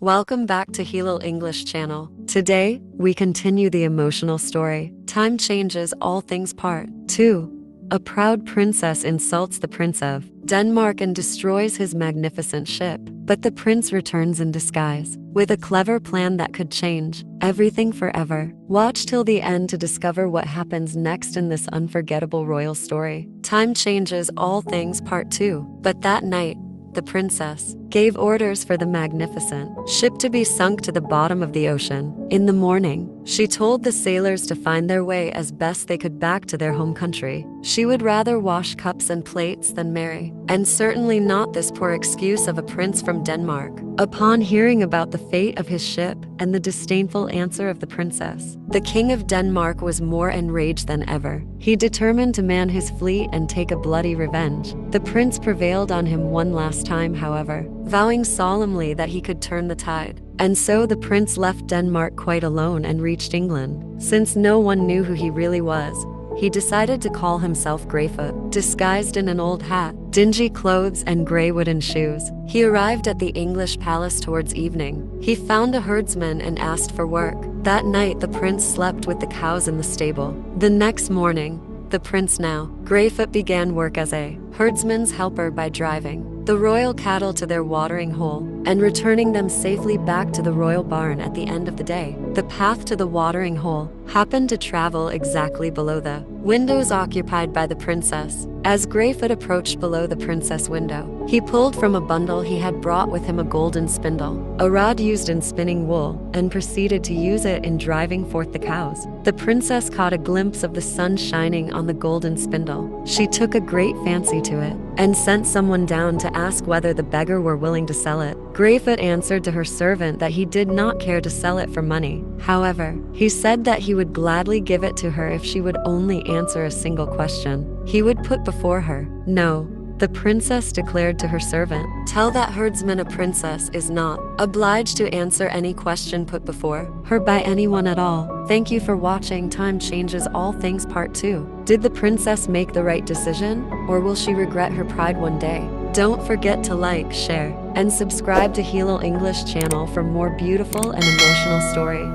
Welcome back to Helal English channel. Today, we continue the emotional story. Time Changes All Things Part 2. A proud princess insults the Prince of Denmark and destroys his magnificent ship. But the prince returns in disguise, with a clever plan that could change everything forever. Watch till the end to discover what happens next in this unforgettable royal story. Time Changes All Things Part 2. But that night, the princess gave orders for the magnificent ship to be sunk to the bottom of the ocean. In the morning, she told the sailors to find their way as best they could back to their home country. She would rather wash cups and plates than marry, and certainly not this poor excuse of a prince from Denmark. Upon hearing about the fate of his ship and the disdainful answer of the princess, the king of Denmark was more enraged than ever. He determined to man his fleet and take a bloody revenge. The prince prevailed on him one last time, however, vowing solemnly that he could turn the tide. And so the prince left Denmark quite alone and reached England. Since no one knew who he really was, he decided to call himself Greyfoot. Disguised in an old hat, dingy clothes, and gray wooden shoes, he arrived at the English palace towards evening. He found a herdsman and asked for work. That night, the prince slept with the cows in the stable. The next morning, the prince, now Greyfoot, began work as a herdsman's helper by driving the royal cattle to their watering hole and returning them safely back to the royal barn at the end of the day. The path to the watering hole happened to travel exactly below the windows occupied by the princess. As Greyfoot approached below the princess window, he pulled from a bundle he had brought with him a golden spindle, a rod used in spinning wool, and proceeded to use it in driving forth the cows. The princess caught a glimpse of the sun shining on the golden spindle. She took a great fancy to it and sent someone down to ask whether the beggar were willing to sell it. Greyfoot answered to her servant that he did not care to sell it for money. However, he said that he would gladly give it to her if she would only answer a single question he would put before her. No, the princess declared to her servant, "Tell that herdsman a princess is not obliged to answer any question put before her by anyone at all." Thank you for watching Time Changes All Things Part 2. Did the princess make the right decision, or will she regret her pride one day? Don't forget to like, share, and subscribe to Helal English channel for more beautiful and emotional story.